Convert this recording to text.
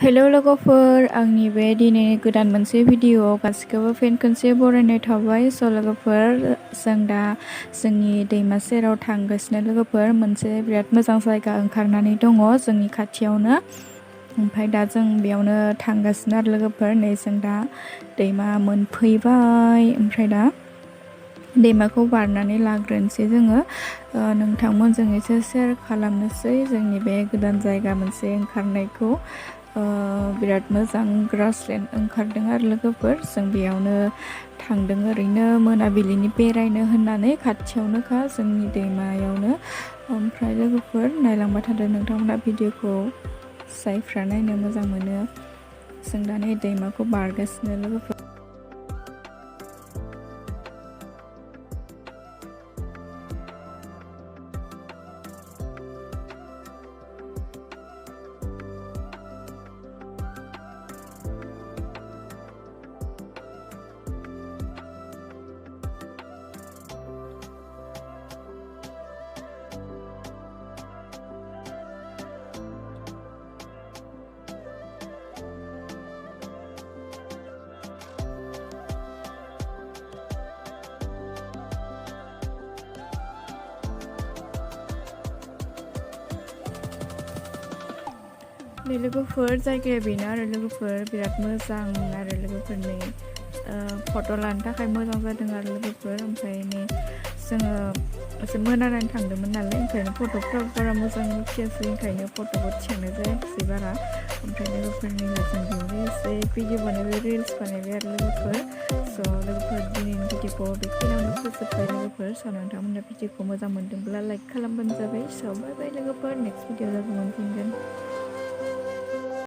Hello लोगोफोर, आंनि बे दिनैनि गोदान मोनसे भिडिअ'आव गासिखौबो फिन खनसे बरायनाय थाबाय। लोगोफोर, जों दा जोंनि दैमा सेराव थांगासिनो लोगोफोर। मोनसे बिराद मोजां जायगा ओंखारनानै दङ जोंनि खाथियावनो। ओमफ्राय दा जों बेयावनो थांगासिनो आरो लोगोफोर। नै जों दा दैमा मोनफैबाय। ओमफ्राय दा दैमाखौ बारनानै लाग्रोनोसै जोङो। नोंथांमोनजों एसे शेयार खालामनोसै जोंनि बे गोदान जायगा मोनसे ओंखारनायखौ। बिराद मोजां ग्रासलेन्ड ओंखारदों आरो लोगोफोर। जों बेयावनो थांदों ओरैनो मोनाबिलिनि बेरायनो होननानै, खाथियावनोखा जोंनि दैमायावनो। ओमफ्राय लोगोफोर नायलांबाय थादों नोंथांमोना भिडिअ'खौ, जायफ्रा नायनो मोजां मोनो। जों दा नै दैमाखौ बारगासिनो लोगोफोर। नै लोगोफोर, जायगाया बेनो आरो लोगोफोर, बिराद मोजां आरो लोगोफोर। नै फट' लानो थाखाय मोजां जादों आरो लोगोफोर। ओमफ्राय नै जोङो एसे मोनानानै थांदोंमोन नालाय, ओंखायनो फट'फ्राबो बारा मोजां उथियासै, ओंखायनो फट'बो थिखांनाय जायाखिसै बारा। ओमफ्राय लोगोफोरनि जों बेयावनो एसे भिडिअ बानायबाय, रिल्स बानायबाय आरो लोगोफोर। लोगोफोर, दिनैनि भिडिअखौ बेखिनियावनो फोजोबबाय लोगोफोर। नोंथांमोना भिडिअखौ मोजां मोनदोंब्ला लाइक खालामबानो जाबाय। बाय बाय लोगोफोर, नेक्स्ट भिडिअ लोगो मोनफिनगोन।